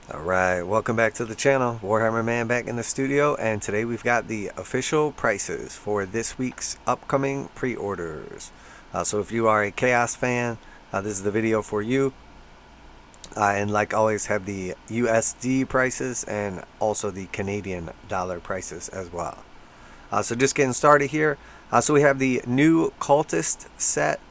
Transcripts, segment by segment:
Alright, welcome back to the channel. Warhammer Man back in the studio, and today we've got the official prices for this week's upcoming pre-orders. So if you are a Chaos fan, this is the video for you. And like always, have the USD prices and also the Canadian dollar prices as well. So just getting started here. So we have the new Cultist set.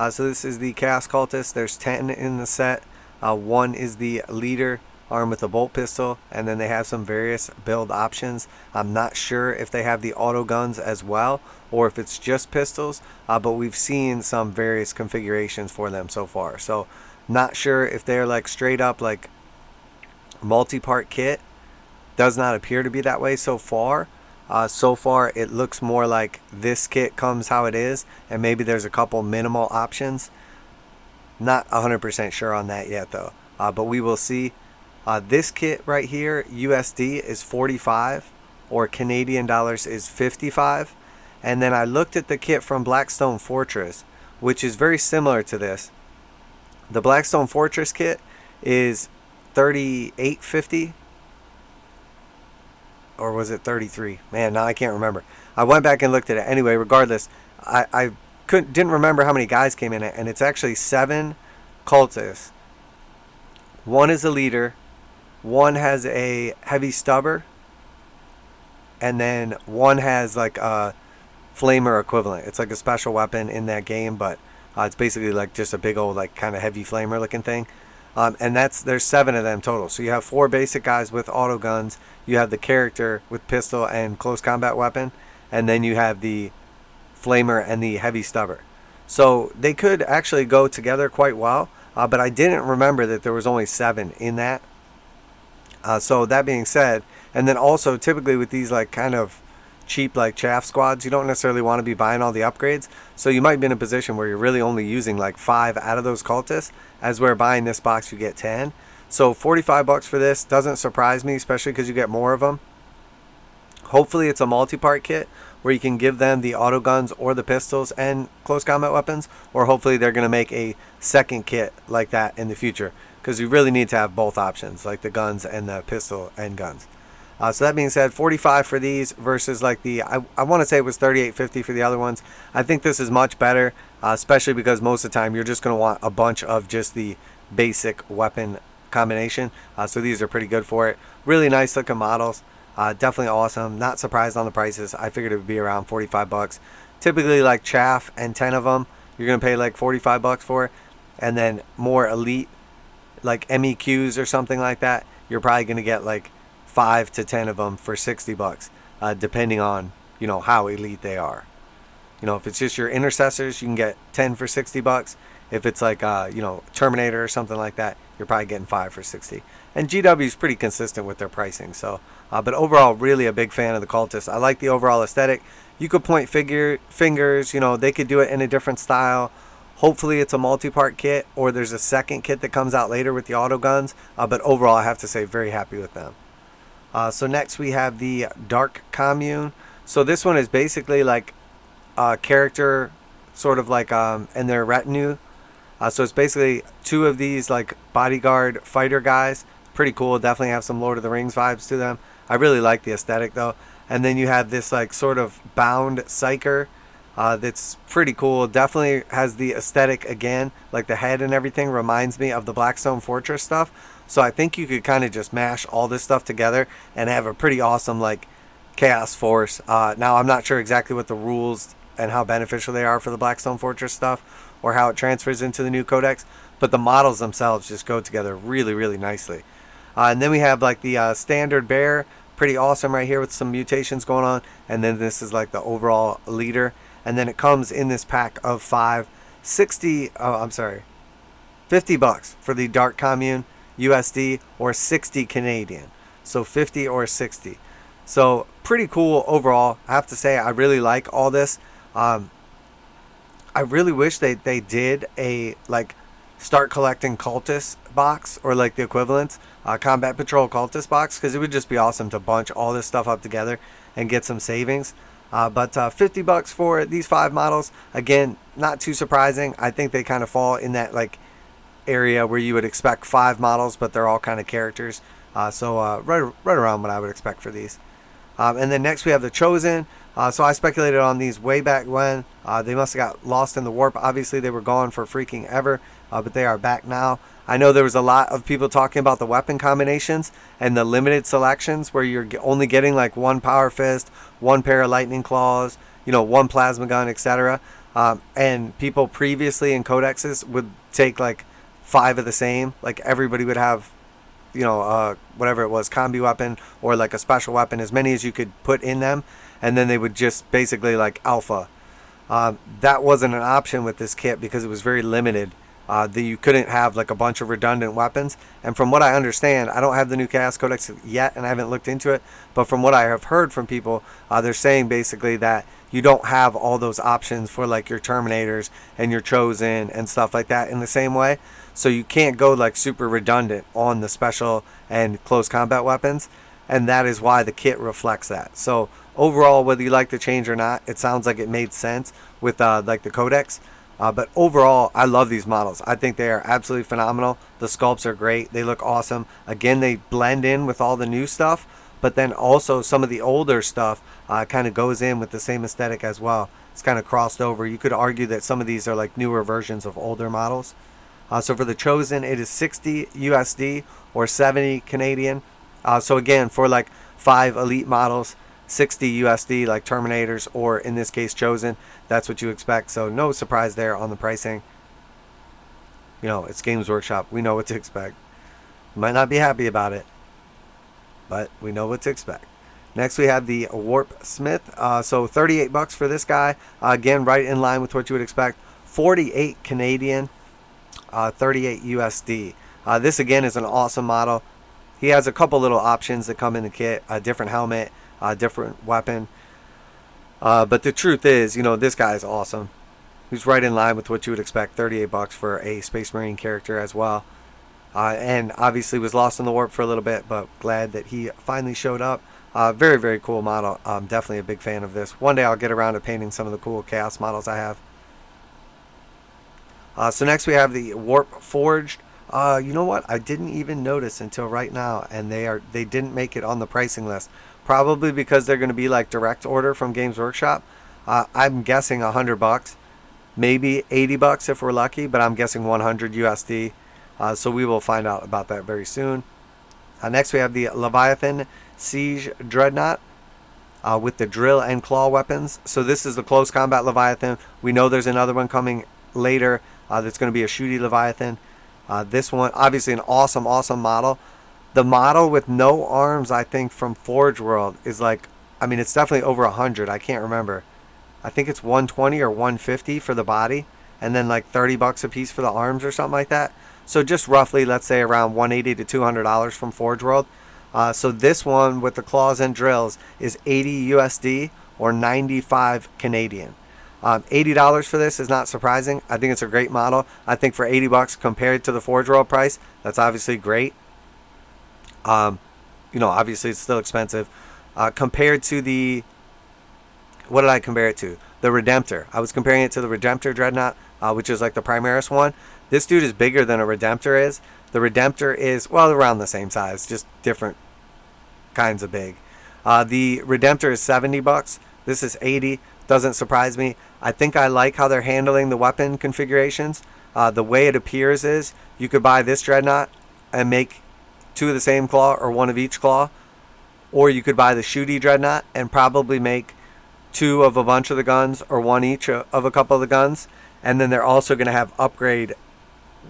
So this is the Chaos Cultist. There's 10 in the set. One is the leader, armed with a bolt pistol, and then they have some various build options. I'm not sure if they have the auto guns as well or if it's just pistols, but we've seen some various configurations for them so far. So not sure if they're like straight up like multi-part kit. Does not appear to be that way so far. So far it looks more like this kit comes how it is, and maybe there's a couple minimal options. Not 100% sure on that yet though, but we will see. This kit right here, USD is 45, or Canadian dollars is 55. And then I looked at the kit from Blackstone Fortress, which is very similar to this. The Blackstone Fortress kit is 38.50, or was it 33? Man, now I can't remember. I went back and looked at it. Anyway, regardless, I didn't remember how many guys came in it, and it's actually 7 cultists. One is a leader. One has a heavy stubber, and then one has like a flamer equivalent. It's like a special weapon in that game, but it's basically like just a big old like kind of heavy flamer looking thing. And there's 7 of them total. So you have 4 basic guys with auto guns. You have the character with pistol and close combat weapon, and then you have the flamer and the heavy stubber. So they could actually go together quite well, but I didn't remember that there was only 7 in that. So that being said, and then also typically with these like kind of cheap like chaff squads, you don't necessarily want to be buying all the upgrades. So you might be in a position where you're really only using like 5 out of those cultists, as we're buying this box you get 10. So 45 bucks for this doesn't surprise me, especially because you get more of them. Hopefully it's a multi-part kit where you can give them the auto guns or the pistols and close combat weapons, or hopefully they're going to make a second kit like that in the future, because you really need to have both options, like the guns and the pistol and guns. So that being said, 45 for these versus like the, I want to say it was 38.50 for the other ones. I think this is much better, especially because most of the time you're just going to want a bunch of just the basic weapon combination. So these are pretty good for it. Really nice looking models. Definitely awesome. Not surprised on the prices. I figured it would be around 45 bucks. Typically like chaff and 10 of them, you're going to pay like 45 bucks for. And then more elite, like MEQs or something like that, you're probably going to get like 5 to 10 of them for 60 bucks, depending on, you know, how elite they are. You know, if it's just your intercessors, you can get 10 for 60 bucks. If it's like, you know, Terminator or something like that, you're probably getting 5 for 60. And GW is pretty consistent with their pricing. So, but overall, really a big fan of the Cultists. I like the overall aesthetic. You could point fingers, you know, they could do it in a different style. Hopefully it's a multi-part kit, or there's a second kit that comes out later with the auto guns. But overall, I have to say, very happy with them. So next we have the Dark Commune. So this one is basically like a character, sort of like in their retinue. So it's basically 2 of these like bodyguard fighter guys. Pretty cool. Definitely have some Lord of the Rings vibes to them. I really like the aesthetic though. And then you have this like sort of bound psyker. That's pretty cool. Definitely has the aesthetic again, like the head and everything reminds me of the Blackstone Fortress stuff. So I think you could kind of just mash all this stuff together and have a pretty awesome like chaos force. Now I'm not sure exactly what the rules and how beneficial they are for the Blackstone Fortress stuff, or how it transfers into the new codex, but the models themselves just go together really, really nicely. And then we have like the standard bear, pretty awesome right here with some mutations going on. And then this is like the overall leader. And then it comes in this pack of 5, 50 bucks for the Dark Commune USD, or 60 Canadian. So 50 or 60. So pretty cool overall. I have to say, I really like all this. I really wish they did a like start collecting cultist box, or like the equivalent combat patrol cultist box, because it would just be awesome to bunch all this stuff up together and get some savings. But 50 bucks for these 5 models, again, not too surprising. I think they kind of fall in that like area where you would expect 5 models, but they're all kind of characters. So right around what I would expect for these. And then next we have the Chosen. So I speculated on these way back when. They must have got lost in the warp. Obviously they were gone for freaking ever, but they are back now. I know there was a lot of people talking about the weapon combinations and the limited selections where you're only getting like 1 power fist, 1 pair of lightning claws, 1 plasma gun, etc. And people previously in codexes would take like 5 of the same. Like everybody would have, whatever it was, combi weapon or like a special weapon, as many as you could put in them, and then they would just basically like alpha. That wasn't an option with this kit because it was very limited. That you couldn't have like a bunch of redundant weapons. And from what I understand, I don't have the new Chaos Codex yet and I haven't looked into it, but from what I have heard from people, they're saying basically that you don't have all those options for like your Terminators and your Chosen and stuff like that in the same way. So you can't go like super redundant on the special and close combat weapons, and that is why the kit reflects that. So overall, whether you like the change or not, it sounds like it made sense with like the Codex. But overall, I love these models. I think they are absolutely phenomenal. The sculpts are great. They look awesome. Again, they blend in with all the new stuff, but then also some of the older stuff kind of goes in with the same aesthetic as well. It's kind of crossed over. You could argue that some of these are like newer versions of older models. So for the Chosen, it is 60 USD or 70 Canadian. So again, for like 5 elite models, 60 USD like Terminators, or in this case Chosen, that's what you expect. So no surprise there on the pricing. It's Games Workshop. We know what to expect. Might not be happy about it, but we know what to expect. Next we have the Warpsmith. So $38 for this guy. Again, right in line with what you would expect. 48 Canadian, 38 USD. This again is an awesome model. He has a couple little options that come in the kit. A different helmet, a different weapon. But the truth is, this guy is awesome. He's right in line with what you would expect. $38 for a Space Marine character as well. And obviously was lost in the warp for a little bit, but glad that he finally showed up. Very, very cool model. I'm definitely a big fan of this. One day I'll get around to painting some of the cool Chaos models I have. So next we have the Warpforged. You know what? I didn't even notice until right now, and they didn't make it on the pricing list. Probably because they're going to be like direct order from Games Workshop. I'm guessing $100, maybe $80 if we're lucky, but I'm guessing 100 USD. So we will find out about that very soon. Next we have the Leviathan Dreadnought with the drill and claw weapons. So this is the close combat Leviathan. We know there's another one coming later that's going to be a shooty Leviathan. This one, obviously an awesome model. The model with no arms, I think, from Forgeworld is like, it's definitely over 100. I can't remember. I think it's 120 or 150 for the body, and then like $30 a piece for the arms or something like that. So just roughly, let's say around $180 to $200 from Forgeworld. So this one with the claws and drills is 80 USD or 95 Canadian. $80 for this is not surprising. I think it's a great model. I think for $80 compared to the Forgeworld price, that's obviously great. Obviously it's still expensive. Compared to the, what did I compare it to? The Redemptor. I was comparing it to the Redemptor Dreadnought, which is like the Primaris one. This dude is bigger than a Redemptor is. The Redemptor is, well, around the same size, just different kinds of big. The Redemptor is $70. This is $80. Doesn't surprise me. I think I like how they're handling the weapon configurations. The way it appears is you could buy this Dreadnought and make 2 of the same claw or 1 of each claw, or you could buy the shooty Dreadnought and probably make 2 of a bunch of the guns or 1 each of a couple of the guns. And then they're also going to have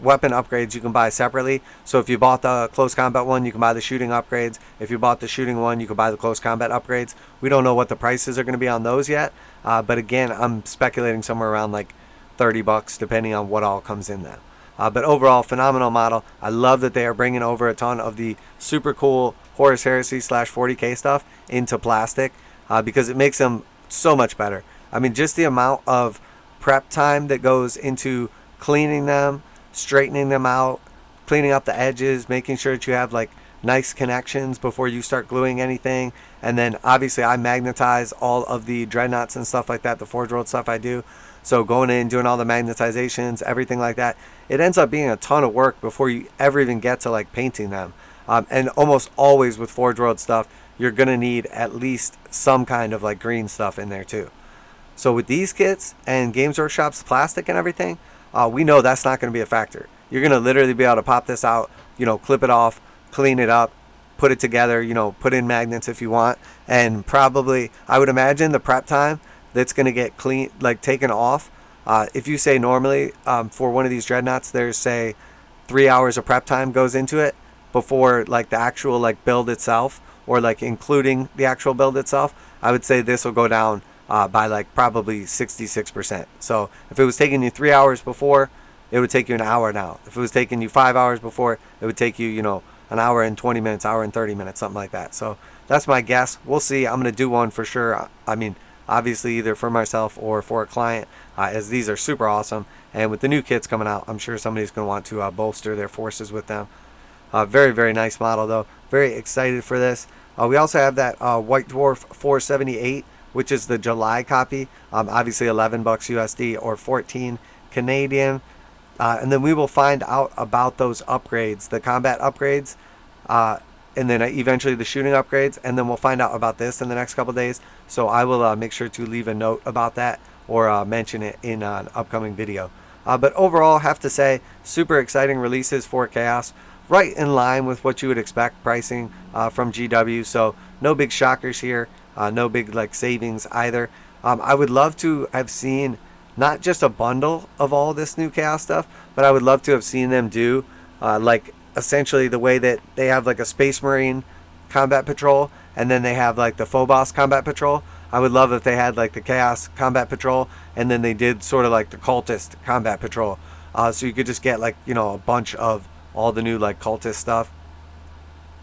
weapon upgrades you can buy separately. So if you bought the close combat one, you can buy the shooting upgrades. If you bought the shooting one, you can buy the close combat upgrades. We don't know what the prices are going to be on those yet, but again, I'm speculating somewhere around like $30 depending on what all comes in them. But overall, phenomenal model. I love that they are bringing over a ton of the super cool Horus Heresy / 40k stuff into plastic, because it makes them so much better. Just the amount of prep time that goes into cleaning them, straightening them out, cleaning up the edges, making sure that you have like nice connections before you start gluing anything. And then obviously I magnetize all of the dreadnoughts and stuff like that, the Forgeworld stuff I do. So going in, doing all the magnetizations, everything like that, it ends up being a ton of work before you ever even get to like painting them. And almost always with Forgeworld stuff, you're going to need at least some kind of like green stuff in there too. So with these kits and Games Workshop's plastic and everything, we know that's not going to be a factor. You're going to literally be able to pop this out, clip it off, clean it up, put it together, put in magnets if you want. And probably, I would imagine the prep time that's going to get clean, like taken off. If you say normally for one of these dreadnoughts, there's say 3 hours of prep time goes into it before like the actual like build itself, or like including the actual build itself, I would say this will go down by like probably 66%. So if it was taking you 3 hours before, it would take you an hour now. If it was taking you 5 hours before, it would take you, an hour and 20 minutes, hour and 30 minutes, something like that. So that's my guess. We'll see. I'm going to do one for sure. I mean, obviously either for myself or for a client, as these are super awesome. And with the new kits coming out, I'm sure somebody's going to want to bolster their forces with them. Very, very nice model though. Very excited for this. We also have that White Dwarf 478, which is the July copy. Obviously $11 USD or 14 Canadian. And then we will find out about those upgrades, the combat upgrades, and then eventually the shooting upgrades. And then we'll find out about this in the next couple days. So I will make sure to leave a note about that or mention it in an upcoming video. But overall, have to say, super exciting releases for Chaos. Right in line with what you would expect pricing from GW. So no big shockers here. No big like savings either. I would love to have seen not just a bundle of all this new Chaos stuff, but I would love to have seen them do like essentially the way that they have like a Space Marine combat patrol, and then they have like the Phobos combat patrol. I would love if they had like the Chaos combat patrol, and then they did sort of like the Cultist combat patrol. So you could just get like, a bunch of all the new like Cultist stuff.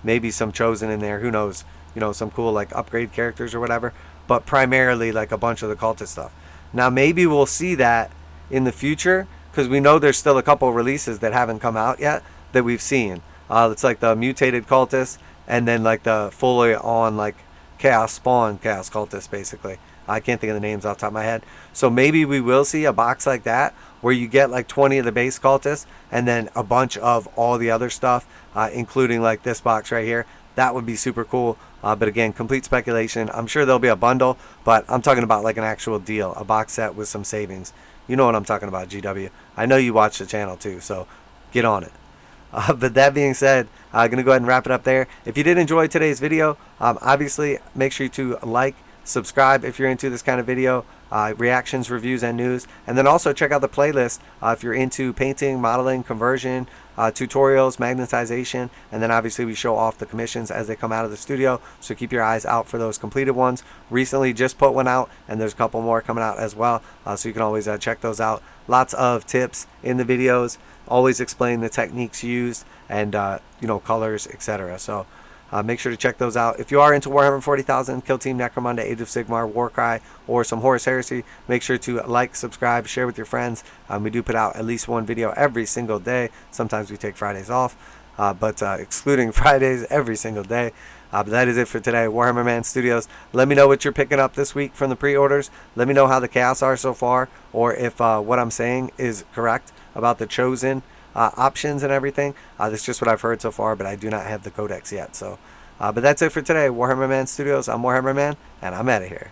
Maybe some Chosen in there, who knows, some cool like upgrade characters or whatever, but primarily like a bunch of the Cultist stuff. Now maybe we'll see that in the future, because we know there's still a couple releases that haven't come out yet that we've seen. It's like the mutated Cultist, and then like the fully on like Chaos Spawn Chaos Cultist basically. I can't think of the names off the top of my head. So maybe we will see a box like that where you get like 20 of the base Cultists and then a bunch of all the other stuff, including like this box right here. That would be super cool. But again, complete speculation. I'm sure there'll be a bundle, but I'm talking about like an actual deal, a box set with some savings. You know what I'm talking about, GW. I know you watch the channel too, so get on it. But that being said, I'm going to go ahead and wrap it up there. If you did enjoy today's video, obviously make sure to like, subscribe if you're into this kind of video, reactions, reviews, and news. And then also check out the playlist if you're into painting, modeling, conversion, tutorials, magnetization, and then obviously we show off the commissions as they come out of the studio, so keep your eyes out for those completed ones. Recently just put one out, and there's a couple more coming out as well, so you can always check those out. Lots of tips in the videos, always explain the techniques used and colors, etc. So make sure to check those out. If you are into Warhammer 40,000, Kill Team, Necromunda, Age of Sigmar, Warcry, or some Horus Heresy, make sure to like, subscribe, share with your friends. We do put out at least one video every single day. Sometimes we take Fridays off, but excluding Fridays, every single day. But that is it for today. Warhammer Man Studios. Let me know what you're picking up this week from the pre-orders. Let me know how the Chaos are so far, or if what I'm saying is correct about the Chosen options and everything. That's just what I've heard so far, but I do not have the codex yet. So, but that's it for today. Warhammer Man Studios. I'm Warhammer Man, and I'm out of here.